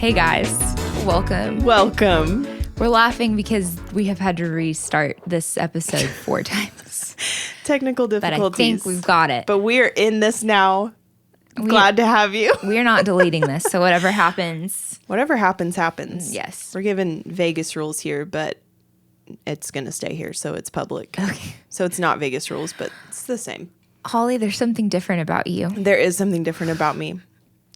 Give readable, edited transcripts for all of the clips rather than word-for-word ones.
Hey guys, welcome. Welcome. We're laughing because we have had to restart this episode 4 times. Technical difficulties. But I think we've got it. But we're in this now. Glad to have you. We're not deleting this, so whatever happens. Whatever happens, happens. Yes. We're given Vegas rules here, but it's going to stay here, so it's public. Okay. So it's not Vegas rules, but it's the same. Holly, there's something different about you. There is something different about me.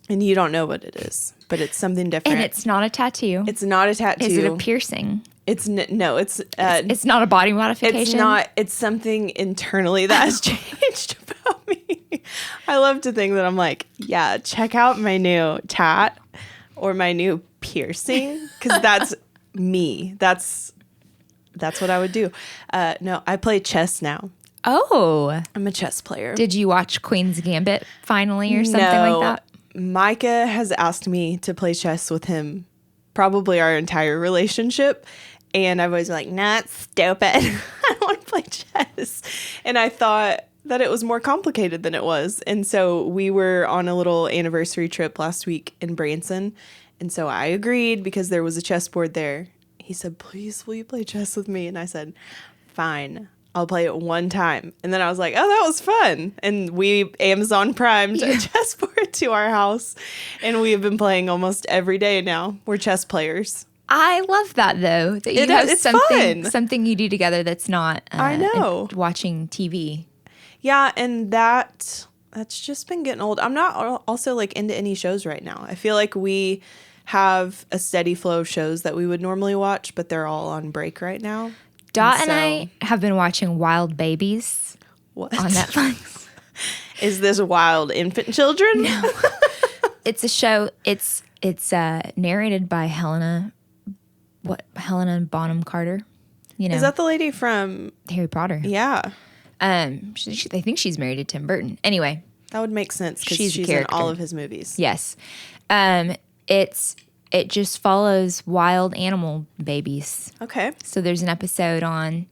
And you don't know what it is, but it's something different. And it's not a tattoo. It's not a tattoo. Is it a piercing? It's It's not a body modification? It's not. It's something internally that has changed about me. I love to think that I'm like, yeah, check out my new tat or my new piercing, because that's me. That's what I would do. No, I play chess now. Oh. I'm a chess player. Did you watch Queen's Gambit finally or something like that? Micah has asked me to play chess with him probably our entire relationship. And I've always been like, nah, it's stupid. I don't want to play chess. And I thought that it was more complicated than it was. And so we were on a little anniversary trip last week in Branson. And so I agreed because there was a chessboard there. He said, please, will you play chess with me? And I said, fine. I'll play it one time. And then I was like, oh, that was fun. And we Amazon Primed a chessboard to our house. And we have been playing almost every day now. We're chess players. I love that, though. That you have something you do together that's not I know. Watching TV. Yeah, and that's just been getting old. I'm not also like into any shows right now. I feel like we have a steady flow of shows that we would normally watch, but they're all on break right now. Dot and I have been watching Wild Babies on Netflix. Is this Wild Infant Children? No. It's a show. It's narrated by Helena Bonham Carter. You know, is that the lady from Harry Potter? Yeah. I think she's married to Tim Burton. Anyway, that would make sense because she's in all of his movies. Yes. It just follows wild animal babies. Okay. So there's an episode on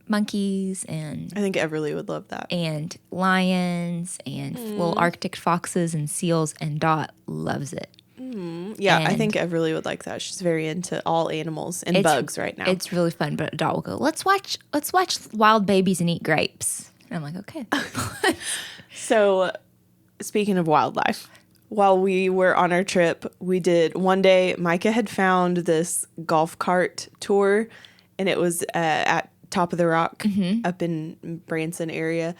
monkeys and... I think Everly would love that. And lions and little Arctic foxes and seals, and Dot loves it. Yeah, and I think Everly would like that. She's very into all animals and bugs right now. It's really fun, but Dot will go, let's watch wild babies and eat grapes. And I'm like, okay. So, speaking of wildlife... While we were on our trip, we did one day, Micah had found this golf cart tour, and it was at Top of the Rock up in Branson area.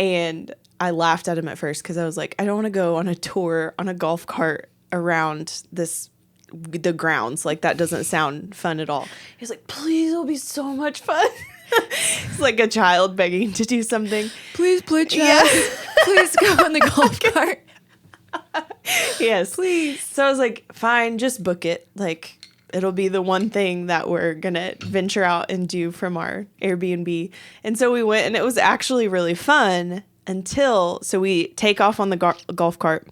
And I laughed at him at first because I was like, I don't want to go on a tour on a golf cart around the grounds. Like, that doesn't sound fun at all. He's like, please, it'll be so much fun. It's like a child begging to do something. Please play chess. Yes. Please go on the golf cart. Yes, please. So I was like, fine, just book it. Like, it'll be the one thing that we're gonna venture out and do from our Airbnb. And so we went, and it was actually really fun so we take off on the golf cart,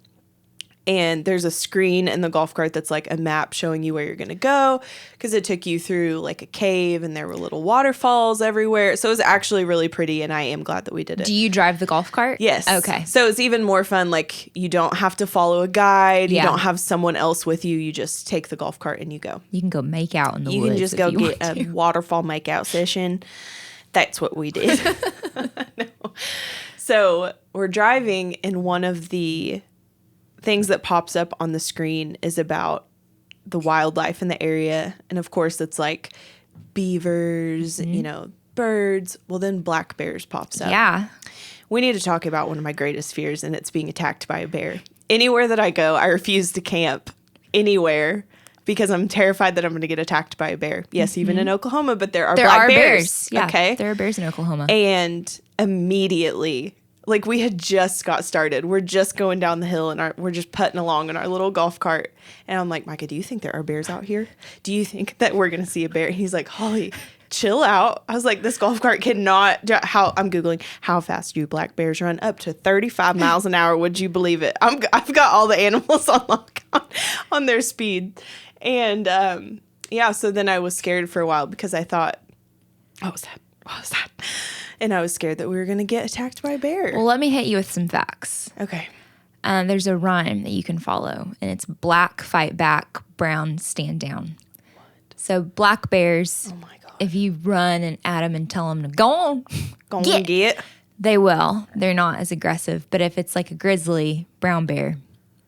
and there's a screen in the golf cart that's like a map showing you where you're going to go, because it took you through like a cave, and there were little waterfalls everywhere. So it was actually really pretty, and I am glad that we did it. Do you drive the golf cart? Yes. Okay. So it's even more fun. Like, you don't have to follow a guide. You don't have someone else with you. You just take the golf cart and you go. You can go make out in the woods. You can just go get a waterfall makeout session. That's what we did. No. So we're driving, and one of the things that pops up on the screen is about the wildlife in the area. And of course, it's like beavers, birds. Well, then black bears pops up. Yeah. We need to talk about one of my greatest fears, and it's being attacked by a bear. Anywhere that I go, I refuse to camp anywhere because I'm terrified that I'm going to get attacked by a bear. Yes, even in Oklahoma, but there are black bears. Yeah, okay. There are bears in Oklahoma. And immediately, like, we had just got started. We're just going down the hill, and we're just putting along in our little golf cart. And I'm like, Micah, do you think there are bears out here? Do you think that we're going to see a bear? He's like, Holly, chill out. I was like, this golf cart cannot... I'm Googling, how fast do black bears run? Up to 35 miles an hour. Would you believe it? I've got all the animals on lock on their speed. And, so then I was scared for a while because I thought, what was that? And I was scared that we were going to get attacked by a bear. Well, let me hit you with some facts. Okay. there's a rhyme that you can follow, and it's black fight back, brown stand down. What? So black bears, oh my God, if you run and at them and tell them to go on, get, they will. They're not as aggressive. But if it's like a grizzly brown bear,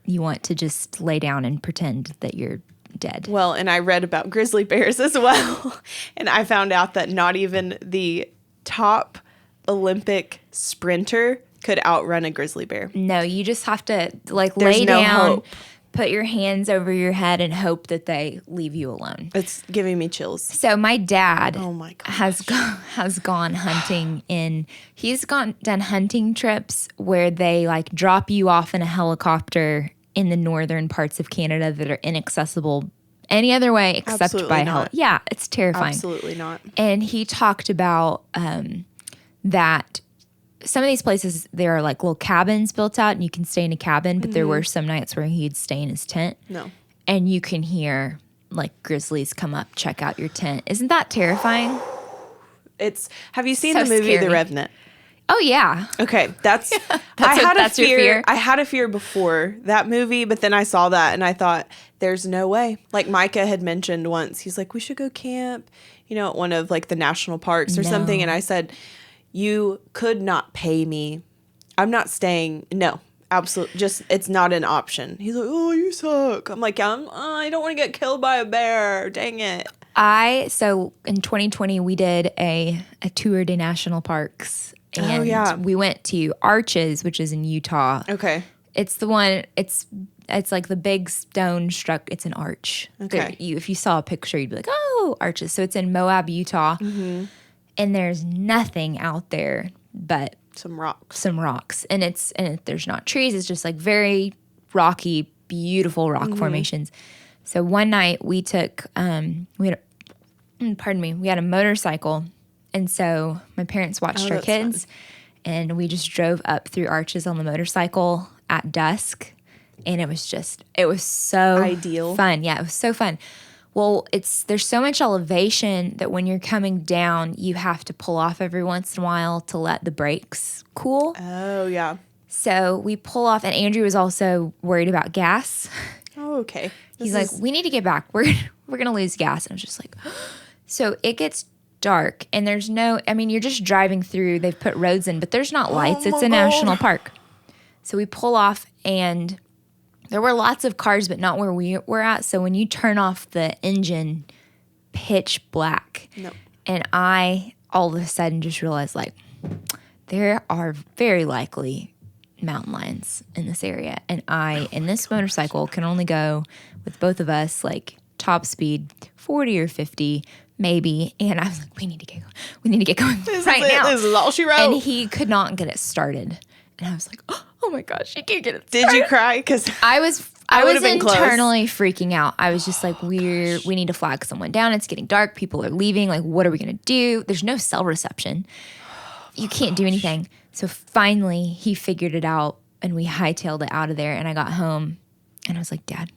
you want to just lay down and pretend that you're dead. Well, and I read about grizzly bears as well, and I found out that not even the top Olympic sprinter could outrun a grizzly bear. No, you just have to lay down, hope. Put your hands over your head and hope that they leave you alone. It's giving me chills. So my dad has gone hunting done hunting trips where they drop you off in a helicopter in the northern parts of Canada that are inaccessible any other way except Absolutely by not. Yeah, it's terrifying. Absolutely not. And he talked about that some of these places, there are little cabins built out and you can stay in a cabin, but there were some nights where he'd stay in his tent. No. And you can hear grizzlies come up, check out your tent. Isn't that terrifying? Have you seen the movie scary. The Revenant? Oh yeah. Okay, that's your fear. I had a fear before that movie, but then I saw that and I thought, there's no way. Like Micah had mentioned once, he's like, we should go camp, at one of the national parks or something. And I said, you could not pay me. I'm not staying. No, absolutely. Just, it's not an option. He's like, oh, you suck. I'm like, I don't want to get killed by a bear. Dang it. So in 2020, we did a tour de national parks. And we went to Arches, which is in Utah. Okay. It's the one, it's like the big stone struck. It's an arch. Okay. If you saw a picture, you'd be like, oh, Arches. So it's in Moab, Utah. Mm-hmm. And there's nothing out there but some rocks. And there's not trees. It's just very rocky, beautiful rock formations. So one night we took, we had a motorcycle. And so my parents watched our kids, fun. And we just drove up through Arches on the motorcycle at dusk. And it was so ideal. Fun. Yeah, it was so fun. Well, there's so much elevation that when you're coming down, you have to pull off every once in a while to let the brakes cool. Oh, yeah. So we pull off, and Andrew was also worried about gas. Oh, okay. He's like, we need to get back. We're going to lose gas. And I was just like, so it gets dark, and you're just driving through. They've put roads in, but there's not lights. It's a national park. So we pull off, and there were lots of cars, but not where we were at. So when you turn off the engine, pitch black. No. And I all of a sudden just realized there are very likely mountain lions in this area. And in this motorcycle can only go with both of us, top speed 40 or 50 maybe. And I was like, we need to get going right now. This is all she wrote. And he could not get it started. And I was like, oh my gosh, she can't get it started. Did you cry? Because I was internally freaking out. I was just we need to flag someone down. It's getting dark. People are leaving. What are we going to do? There's no cell reception. You can't do anything. So finally he figured it out and we hightailed it out of there. And I got home and I was like, Dad,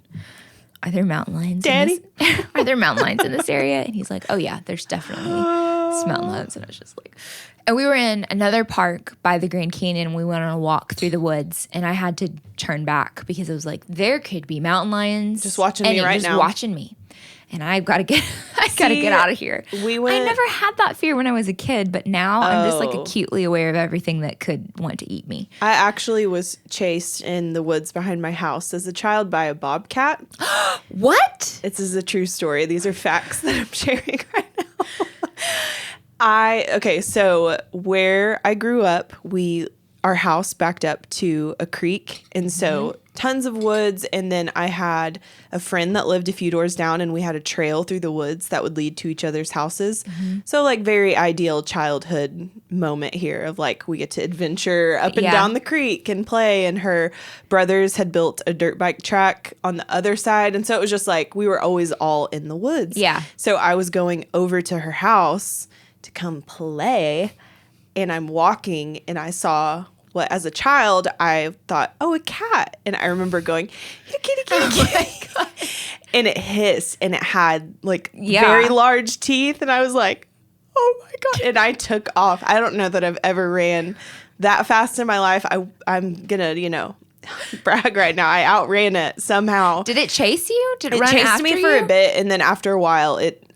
are there mountain lions? Daddy? Are there mountain lions in this area? And he's like, oh yeah, there's definitely some mountain lions. And I was just like, and we were in another park by the Grand Canyon and we went on a walk through the woods and I had to turn back because I was like, there could be mountain lions. Just watching me right now. Just watching me. And I've got to get out of here. I never had that fear when I was a kid, but now I'm just acutely aware of everything that could want to eat me. I actually was chased in the woods behind my house as a child by a bobcat. What? This is a true story. These are facts that I'm sharing right now. So where I grew up, our house backed up to a creek, and so tons of woods, and then I had a friend that lived a few doors down, and we had a trail through the woods that would lead to each other's houses. So very ideal childhood moment here of we get to adventure up and down the creek and play, and her brothers had built a dirt bike track on the other side, and so it was just we were always all in the woods. Yeah. So I was going over to her house to come play, and I'm walking and I saw what, as a child, I thought, oh, a cat. And I remember going, kitty, kitty, kitty. Oh and it hissed and it had very large teeth. And I was like, oh my God. And I took off. I don't know that I've ever ran that fast in my life. I'm going to, brag right now. I outran it somehow. Did it chase you? Did it run chased after me for you? a bit, and then after a while, it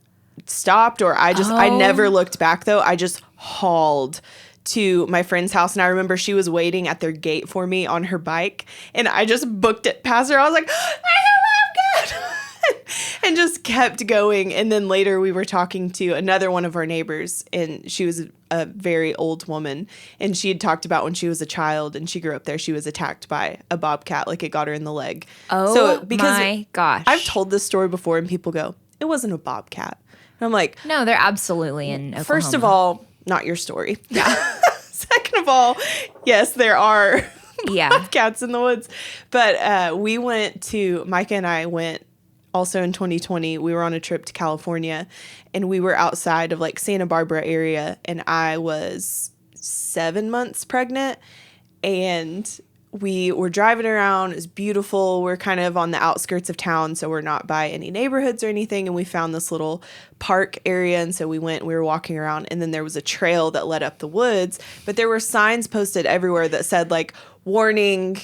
stopped. Or I never looked back though. I just hauled to my friend's house, and I remember she was waiting at their gate for me on her bike, and I just booked it past her. I was like, I know I'm good, and just kept going. And then later we were talking to another one of our neighbors, and she was a very old woman, and she had talked about when she was a child and she grew up there, she was attacked by a bobcat, like it got her in the leg. Oh, my gosh. I've told this story before, and people go, it wasn't a bobcat. And I'm like, no, they're absolutely in Oklahoma. First of all, not your story. Yeah. Second of all, yes, there are bobcats in the woods. But Micah and I went also in 2020. We were on a trip to California, and we were outside of like Santa Barbara area, and I was 7 months pregnant, and we were driving around. It was beautiful. We're kind of on the outskirts of town, so we're not by any neighborhoods or anything. And we found this little park area. And so we were walking around, and then there was a trail that led up the woods. But there were signs posted everywhere that said, like, warning,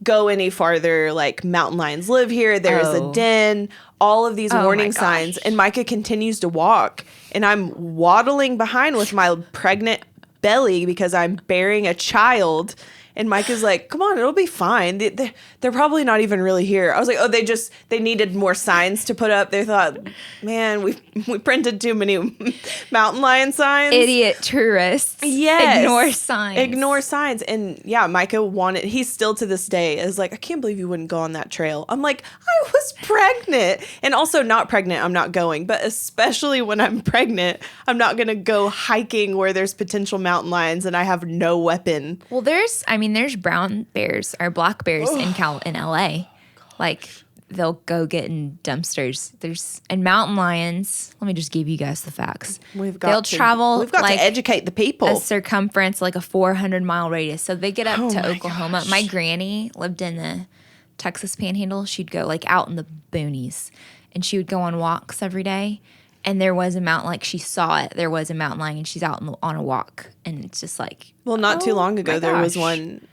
go any farther, like, mountain lions live here. There is a den, all of these warning signs. And Micah continues to walk, and I'm waddling behind with my pregnant belly because I'm bearing a child. And Micah's like, come on, it'll be fine. They're probably not even really here. I was like, oh, they needed more signs to put up. They thought, man, we printed too many mountain lion signs. Idiot tourists. Yes. Ignore signs. And yeah, Micah he's still to this day is like, I can't believe you wouldn't go on that trail. I'm like, I was pregnant. And also not pregnant, I'm not going. But especially when I'm pregnant, I'm not going to go hiking where there's potential mountain lions and I have no weapon. Well, there's brown bears or black bears in LA. Like, they'll go get in dumpsters. And mountain lions, let me just give you guys the facts. We've got to educate the people. A circumference, like a 400-mile radius. So they get up to Oklahoma. Gosh. My granny lived in the Texas Panhandle. She'd go like out in the boonies, and she would go on walks every day. And there was a mountain, like she saw it. There was a mountain lion, and she's out on a walk, and it's just like, well, not too long ago, there was one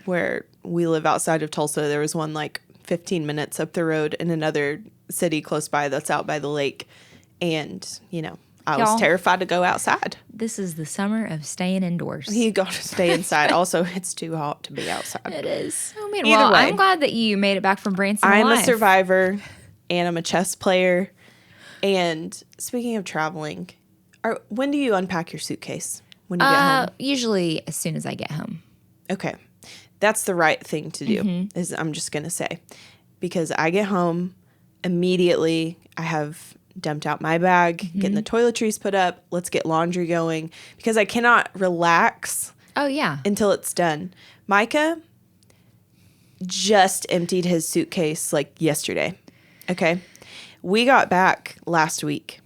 where we live outside of Tulsa. There was one like 15 minutes up the road in another city close by that's out by the lake, and I was terrified to go outside. This is the summer of staying indoors. You got to stay inside. Also, it's too hot to be outside. It is. Oh man, well, I'm glad that you made it back from Branson. I'm a survivor, and I'm a chess player. And speaking of traveling, when do you unpack your suitcase? When you get home? Usually as soon as I get home. Okay. That's the right thing to do, is I'm just going to say. Because I get home, immediately I have dumped out my bag, getting the toiletries put up, let's get laundry going. Because I cannot relax until it's done. Micah just emptied his suitcase like yesterday. Okay. We got back last week.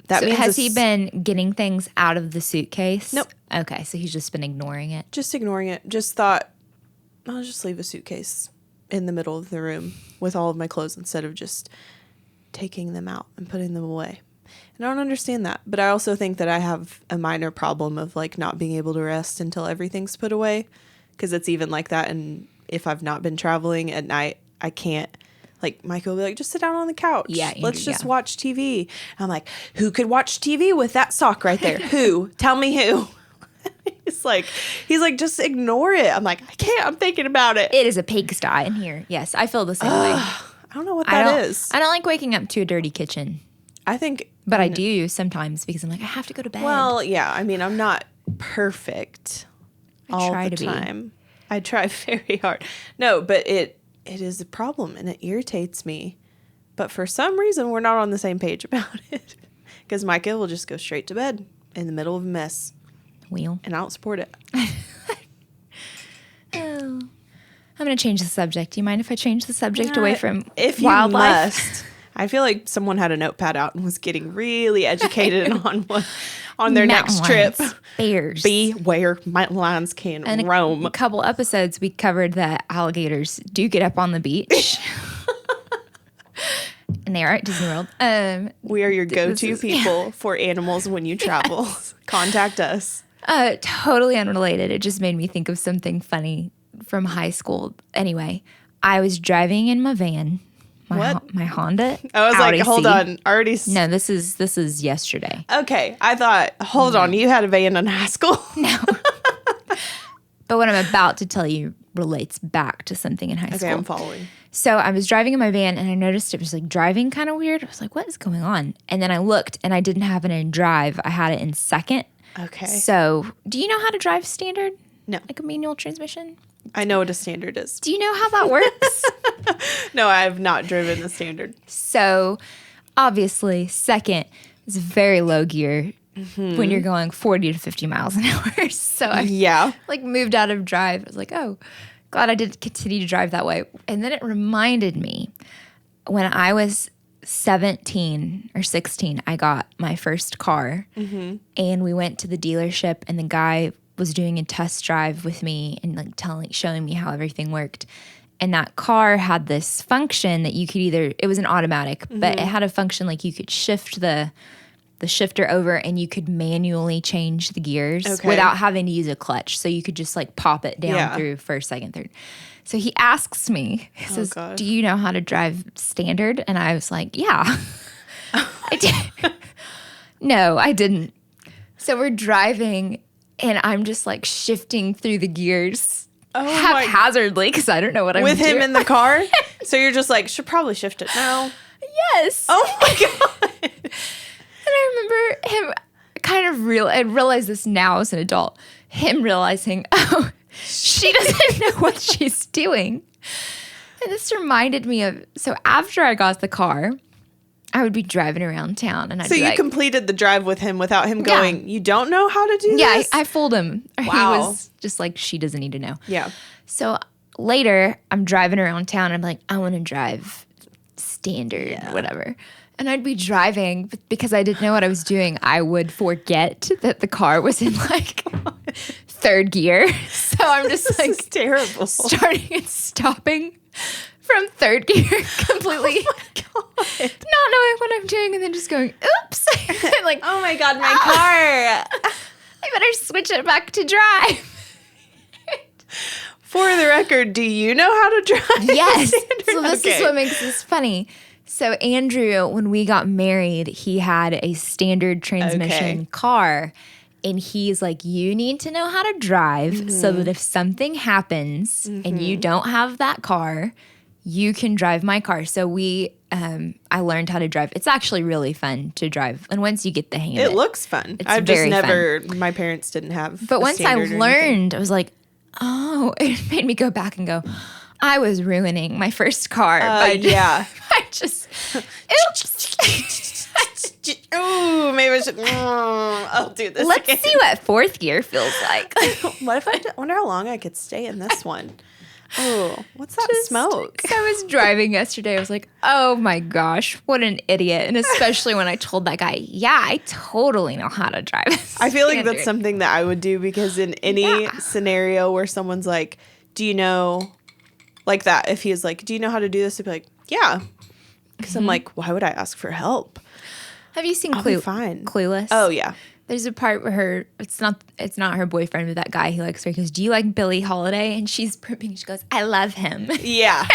That means has he been getting things out of the suitcase? Nope. Okay, so he's just been ignoring it. Just ignoring it. Just thought, I'll just leave a suitcase in the middle of the room with all of my clothes instead of just taking them out and putting them away. And I don't understand that. But I also think that I have a minor problem of like not being able to rest until everything's put away. Because it's even like that. And if I've not been traveling at night, I can't. Like, Michael will be like, just sit down on the couch. Yeah, let's just watch TV. And I'm like, who could watch TV with that sock right there? Who? Tell me who. He's like, just ignore it. I'm like, I can't. I'm thinking about it. It is a pigsty in here. Yes, I feel the same way. I don't know what that is. I don't like waking up to a dirty kitchen. But I do sometimes because I'm like, I have to go to bed. Well, yeah. I mean, I'm not perfect all the time. I try very hard. No, but it is a problem, and it irritates me. But for some reason, we're not on the same page about it. Because Micah will just go straight to bed in the middle of a mess. And I don't support it. I'm going to change the subject. Do you mind if I change the subject away from if wildlife? You must. I feel like someone had a notepad out and was getting really educated on their next trip. Bears. Beware, mountain lions can roam. A couple episodes, we covered that alligators do get up on the beach. And they are at Disney World. We are your go-to people for animals when you travel. Yes. Contact us. Totally unrelated. It just made me think of something funny from high school. Anyway, I was driving in my van, my Honda. I was Audi like, hold C. on. Already. No, this is yesterday. Okay. I thought, hold on. You had a van in high school? No. But what I'm about to tell you relates back to something in high school. Okay, I'm following. So I was driving in my van and I noticed it was like driving kind of weird. I was like, what is going on? And then I looked and I didn't have it in drive. I had it in second. Okay. So do you know how to drive standard? No. Like a manual transmission? I know what a standard is. Do you know how that works? No, I have not driven the standard. So obviously second is very low gear when you're going 40 to 50 miles an hour. So I like moved out of drive. I was like, oh, glad I did continue to drive that way. And then it reminded me when I was 17 or 16, I got my first car and we went to the dealership and the guy was doing a test drive with me and like showing me how everything worked. And that car had this function that you could it was an automatic, but it had a function like you could shift the shifter over and you could manually change the gears without having to use a clutch. So you could just like pop it down through first, second, third. So he asks me, he says, do you know how to drive standard? And I was like, yeah, I did. No, I didn't. So we're driving and I'm just like shifting through the gears haphazardly because I don't know what I'm doing. With him in the car? So you're just like, should probably shift it now. Yes. Oh my God. And I remember him kind of I realize this now as an adult, him realizing, oh, she doesn't know what she's doing. And this reminded me of, so after I got the car, I would be driving around town and I'd be like. So you completed the drive with him without him going, you don't know how to do this? Yeah, I fooled him. Wow. He was just like, she doesn't need to know. Yeah. So later, I'm driving around town. I'm like, I want to drive standard, whatever. And I'd be driving, but because I didn't know what I was doing, I would forget that the car was in like third gear. So I'm just this like is terrible. Starting and stopping from third gear completely. Oh my God. Not knowing what I'm doing and then just going, oops. And like, oh my God, my car. I better switch it back to drive. For the record, do you know how to drive? Yes. So this is what makes this funny. So Andrew, when we got married, he had a standard transmission car. And he's like, you need to know how to drive so that if something happens and you don't have that car, you can drive my car. So I learned how to drive. It's actually really fun to drive. And once you get the hang of it. It looks fun. It's I've just very never, fun. My parents didn't have But once I learned, I was like, oh, it made me go back and go, I was ruining my first car. I just, oops. Ooh, maybe I should. I'll do this. Let's see what fourth gear feels like. What if I wonder how long I could stay in this one? Oh, what's that smoke? So I was driving yesterday. I was like, oh my gosh, what an idiot. And especially when I told that guy, yeah, I totally know how to drive. I feel like that's something that I would do because in any scenario where someone's like, do you know, like that, if he was like, do you know how to do this? I'd be like, yeah. Because I'm like, why would I ask for help? Have you seen Clueless? Oh, yeah. There's a part where it's not her boyfriend, but that guy he likes her. He goes, do you like Billie Holiday? And she's pripping. She goes, I love him. Yeah.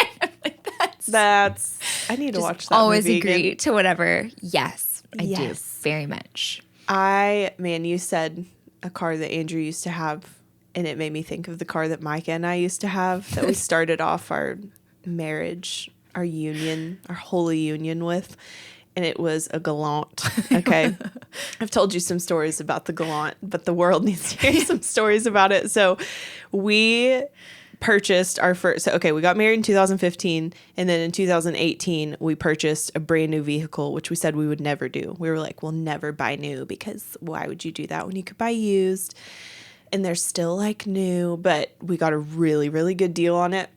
Like, that's I need to watch that always movie agree again. to whatever. Yes, I do. Very much. You said a car that Andrew used to have, and it made me think of the car that Micah and I used to have that we started off our marriage, our union, our holy union with. And it was a Galant. Okay. I've told you some stories about the Galant, but the world needs to hear some stories about it. So we purchased our first. So, okay, we got married in 2015. And then in 2018, we purchased a brand new vehicle, which we said we would never do. We were like, we'll never buy new because why would you do that when you could buy used? And they're still like new, but we got a really, really good deal on it.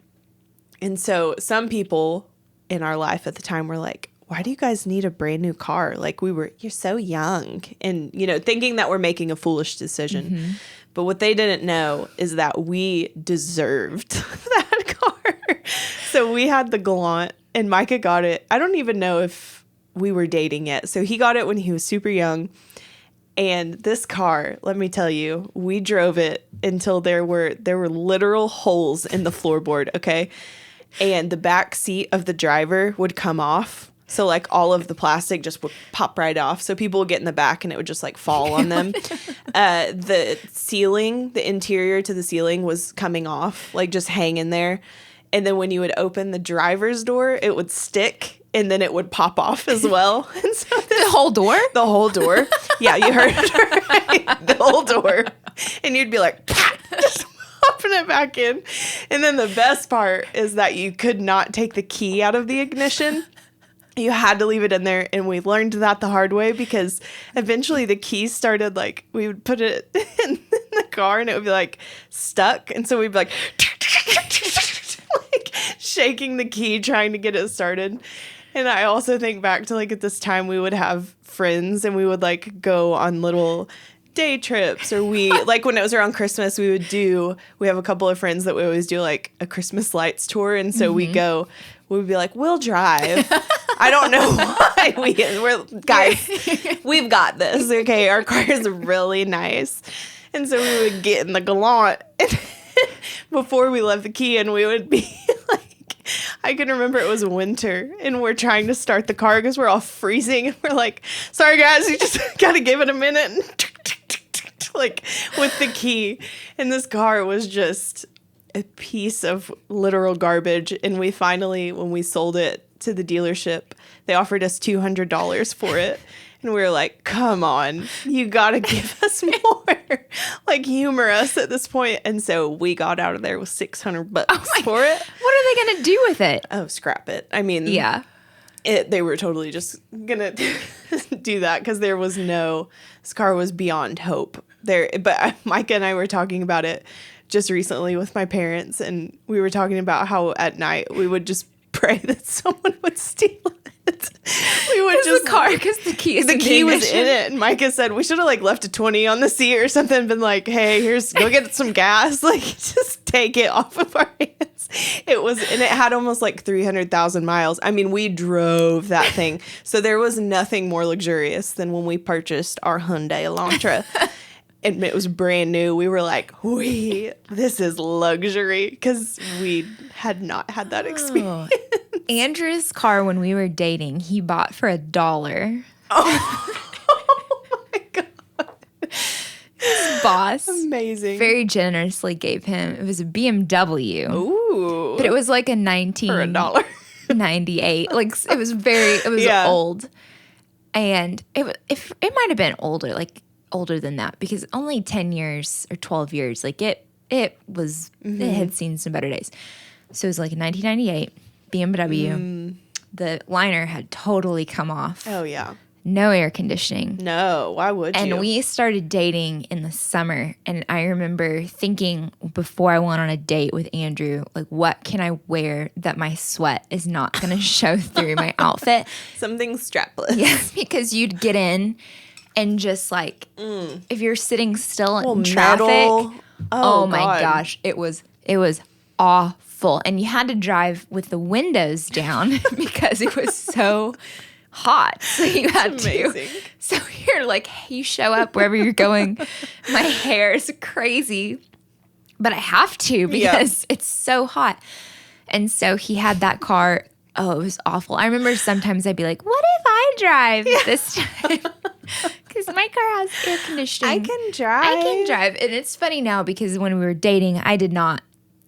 And so some people in our life at the time were like, why do you guys need a brand new car? Like you're so young and, thinking that we're making a foolish decision. Mm-hmm. But what they didn't know is that we deserved that car. So we had the Galant and Micah got it. I don't even know if we were dating yet. So he got it when he was super young. And this car, let me tell you, we drove it until there were literal holes in the floorboard, okay? And the back seat of the driver would come off. So, like, all of the plastic just would pop right off. So people would get in the back and it would just, like, fall on them. The ceiling, the interior to the ceiling was coming off, like, just hanging there. And then when you would open the driver's door, it would stick and then it would pop off as well. And so The whole door? the whole door. Yeah, you heard it right. The whole door. And you'd be like, "Pah!" Just popping it back in. And then the best part is that you could not take the key out of the ignition. You had to leave it in there. And we learned that the hard way because eventually the key started, like, we would put it in the car and it would be, like, stuck. And so we'd be like, like shaking the key, trying to get it started. And I also think back to, like, at this time we would have friends and we would, like, go on little day trips, or we, like, when it was around Christmas, we have a couple of friends that we always do, like, a Christmas lights tour. And so we'd be like, we'll drive. I don't know why we're guys, we've got this. Okay. Our car is really nice. And so we would get in the Gallant before we left the key and we would be like, I can remember it was winter and we're trying to start the car because we're all freezing and we're like, sorry guys, you just got to give it a minute. Like with the key. And this car was just a piece of literal garbage. And we finally, when we sold it to the dealership, they offered us $200 for it. And we were like, come on, you got to give us more. Like, humor us at this point. And so we got out of there with $600 for it. What are they going to do with it? Oh, scrap it. I mean, Yeah. They were totally just going to do that because this car was beyond hope. But Micah and I were talking about it just recently with my parents. And we were talking about how at night we would just pray that someone would steal it. We would just the car because the key is the key was in it, and Micah said we should have like left a 20 on the seat or something. Been like, hey, go get some gas. Like, just take it off of our hands. And it had almost like 300,000 miles. I mean, we drove that thing, so there was nothing more luxurious than when we purchased our Hyundai Elantra. And it was brand new. We were like, this is luxury, because we had not had that experience. Andrew's car, when we were dating, he bought for $1. Oh my God. His boss Amazing. very generously gave him, it was a BMW. Ooh. But it was like a For $1. 1998. Like, it was Yeah. old. And it might have been older than that, because only 10 years or 12 years, like it had seen some better days. So it was like a 1998 BMW. The liner had totally come off. Oh, yeah. No air conditioning. No, why would you? And we started dating in the summer. And I remember thinking before I went on a date with Andrew, like, what can I wear that my sweat is not going to show through my outfit? Something strapless. Yeah, because you'd get in and just like, if you're sitting still in traffic, metal. oh my God. gosh, it was awful. And you had to drive with the windows down because it was so hot. So you had amazing. to. So you're like, you show up wherever you're going. My hair is crazy, but I have to because it's so hot. And so he had that car. Oh, it was awful. I remember sometimes I'd be like, what if I drive this time? Because my car has air conditioning. I can drive. And it's funny now because when we were dating, I did not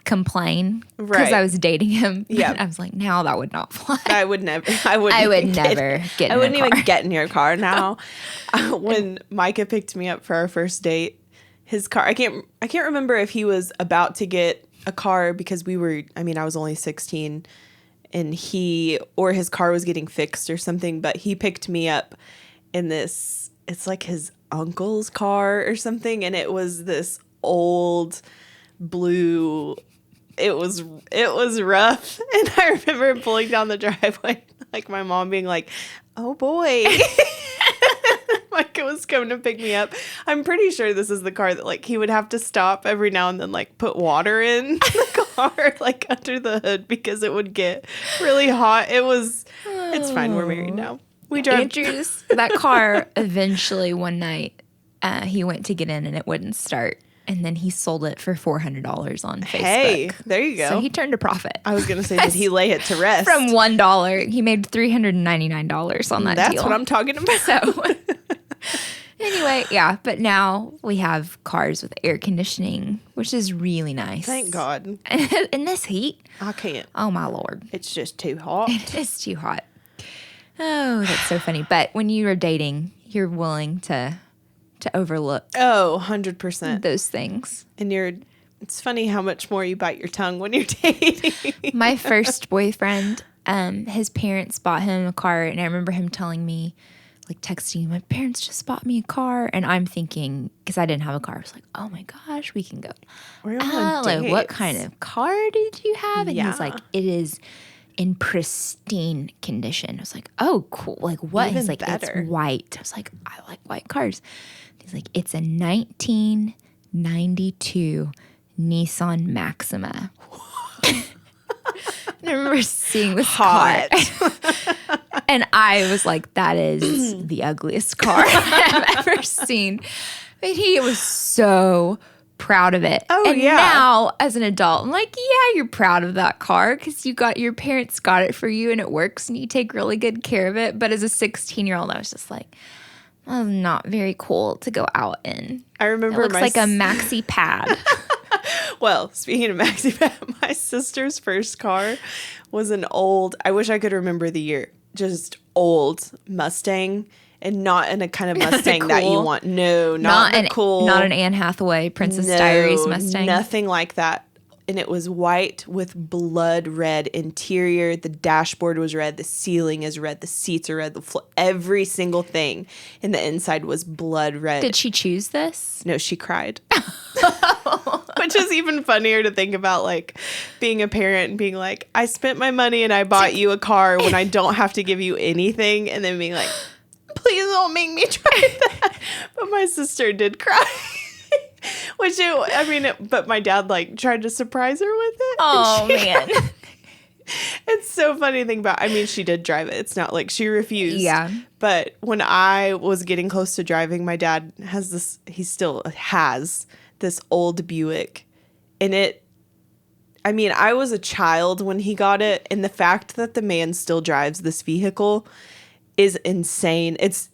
complain because Right. I was dating him. Yeah. I was like, now that would not fly. I would never. I would never get in I wouldn't a car. even get in your car now. When Micah picked me up for our first date, his car, I can't remember if he was about to get a car because I was only 16 and his car was getting fixed or something, but he picked me up in this, it's like his uncle's car or something. And it was this old blue, it was rough. And I remember pulling down the driveway, like my mom being like, oh boy. Micah was coming to pick me up. I'm pretty sure this is the car that like he would have to stop every now and then, like put water in the car, like under the hood, because it would get really hot. It's fine. We're married now. We drove. Andrew's, that car eventually one night he went to get in and it wouldn't start. And then he sold it for $400 on Facebook. Hey, there you go. So he turned a profit. I was going to say, did he lay it to rest? From $1. He made $399 on that deal. That's what I'm talking about. So anyway, yeah. But now we have cars with air conditioning, which is really nice. Thank God. In this heat. I can't. Oh, my Lord. It's just too hot. It is too hot. Oh, that's so funny. But when you are dating, you're willing to overlook 100% those things. And it's funny how much more you bite your tongue when you're dating. My first boyfriend, his parents bought him a car, and I remember him telling me, like texting, my parents just bought me a car, and I'm thinking, because I didn't have a car, I was like, oh my gosh, we can go. We're on like, what kind of car did you have? And he's like, it is in pristine condition. I was like, oh, cool. Like, what? Even He's like, better. It's white. I was like, I like white cars. He's like, it's a 1992 Nissan Maxima. And I remember seeing this car. And I was like, that is the ugliest car I've ever seen. But he was so proud of it. Oh, and yeah. now, as an adult, I'm like, yeah, you're proud of that car because your parents got it for you and it works and you take really good care of it. But as a 16-year-old, I was just like, that was not very cool to go out in. I remember it looks like a maxi pad. Well, speaking of maxi pad, my sister's first car was an old, I wish I could remember the year, just old Mustang. And not in a kind of Mustang that you want. No, not cool. Not an Anne Hathaway Princess Diaries Mustang. Nothing like that. And it was white with blood red interior. The dashboard was red. The ceiling is red. The seats are red. Every single thing in the inside was blood red. Did she choose this? No, she cried. Which is even funnier to think about, like, being a parent and being like, I spent my money and I bought you a car when I don't have to give you anything. And then being like, please don't make me try that. But my sister did cry. But my dad, like, tried to surprise her with it. Oh, man. It's so funny to think about. I mean, she did drive it. It's not like she refused. Yeah. But when I was getting close to driving, my dad he still has this old Buick. And I was a child when he got it. And the fact that the man still drives this vehicle is insane. It's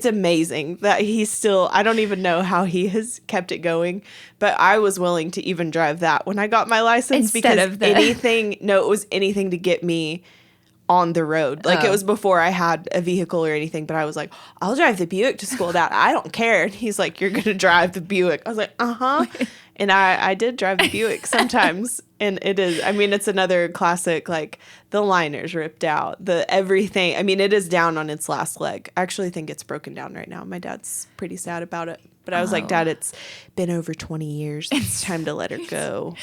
amazing that he's still, I don't even know how he has kept it going, but I was willing to even drive that when I got my license Instead because of it was anything to get me on the road. Like, it was before I had a vehicle or anything, but I was like, I'll drive the Buick to school, Dad. I don't care. And he's like, you're going to drive the Buick. I was like, uh-huh. And I did drive the Buick sometimes. And it's another classic, like, the liner's ripped out, the everything. I mean, it is down on its last leg. I actually think it's broken down right now. My dad's pretty sad about it. But I was like, Dad, it's been over 20 years. It's time to let her go.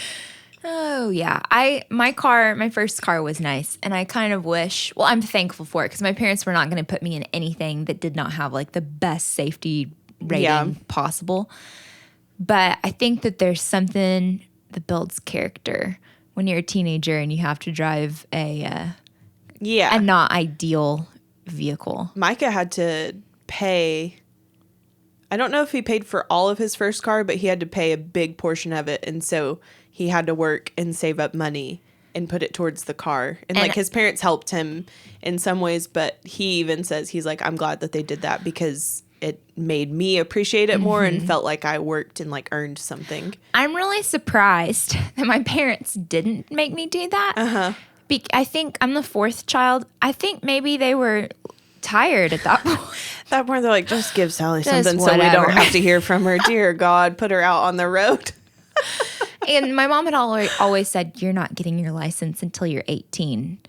Oh, yeah. My first car was nice. And I kind of wish, well, I'm thankful for it because my parents were not going to put me in anything that did not have, like, the best safety rating possible. But I think that there's something that builds character when you're a teenager and you have to drive a not ideal vehicle. Micah had to pay, I don't know if he paid for all of his first car, but he had to pay a big portion of it. And so he had to work and save up money and put it towards the car. And like, his parents helped him in some ways, but he even says, he's like, I'm glad that they did that because it made me appreciate it more and felt like I worked and, like, earned something. I'm really surprised that my parents didn't make me do that. Uh-huh. I think I'm the fourth child. I think maybe they were tired at that point. At that point, they're like, just give Sally something so we don't have to hear from her. Dear God, put her out on the road. And my mom had always said, you're not getting your license until you're 18.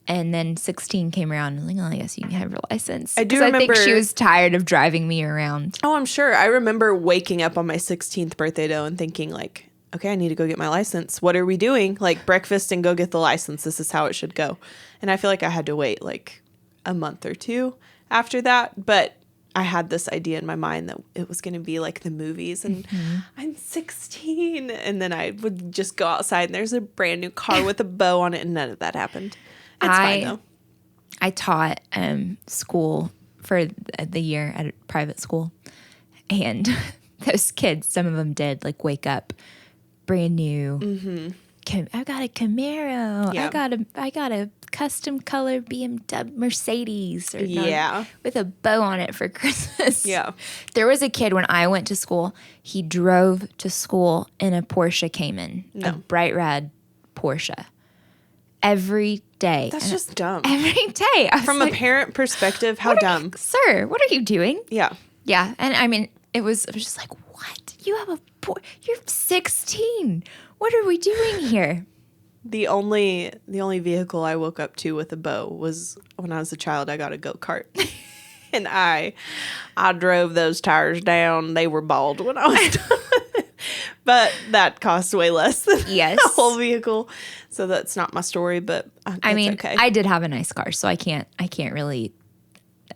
And then 16 came around and like, oh, I guess you can have your license. I do remember. I think she was tired of driving me around. Oh, I'm sure. I remember waking up on my 16th birthday, though, and thinking, like, okay, I need to go get my license. What are we doing? Like, breakfast and go get the license. This is how it should go. And I feel like I had to wait, like, a month or two after that. But I had this idea in my mind that it was going to be like the movies. And I'm 16. And then I would just go outside and there's a brand new car with a bow on it. And none of that happened. It's fine, though. I taught school for the year at a private school. And those kids, some of them did, like, wake up brand new. I got a Camaro. Yeah. I got a custom color BMW Mercedes, or Yeah. with a bow on it for Christmas. Yeah. There was a kid when I went to school. He drove to school in a Porsche Cayman, a bright red Porsche, every day. That's just dumb. Every day. From a parent perspective, how dumb. Sir, what are you doing? Yeah. Yeah, and I mean, it was just like, what? You have you're 16. What are we doing here? The only vehicle I woke up to with a bow was when I was a child. I got a go-kart. And I drove those tires down. They were bald when I was done. But that cost way less than Yes. the whole vehicle. So that's not my story, but I mean, okay. I did have a nice car, so I can't really,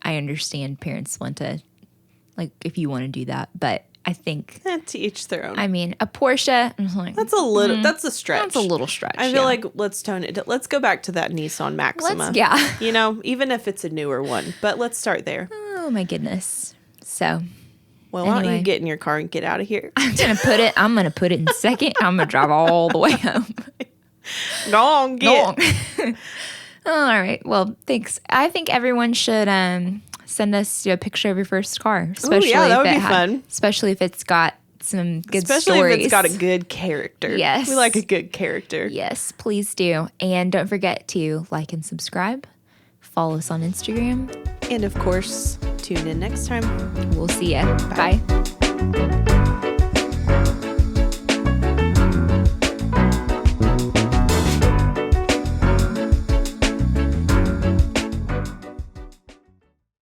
I understand parents want to, like, if you want to do that, but I think, to each their own. I mean, a Porsche, I'm like, That's a stretch. that's a little stretch. I feel like let's tone it. Let's go back to that Nissan Maxima. yeah. You know, even if it's a newer one, but let's start there. Oh my goodness. So, Well, why don't Anyway. you get in your car and get out of here? I'm gonna put it in second. I'm gonna drive all the way home. Go on, get. All right. Well, thanks. I think everyone should send us a picture of your first car, especially yeah, that if would it be fun. Especially if it's got some good Especially stories. if it's got a good character. Yes. We like a good character. Yes, please do. And don't forget to like and subscribe. Follow us on Instagram. And of course, tune in next time. We'll see ya. Bye.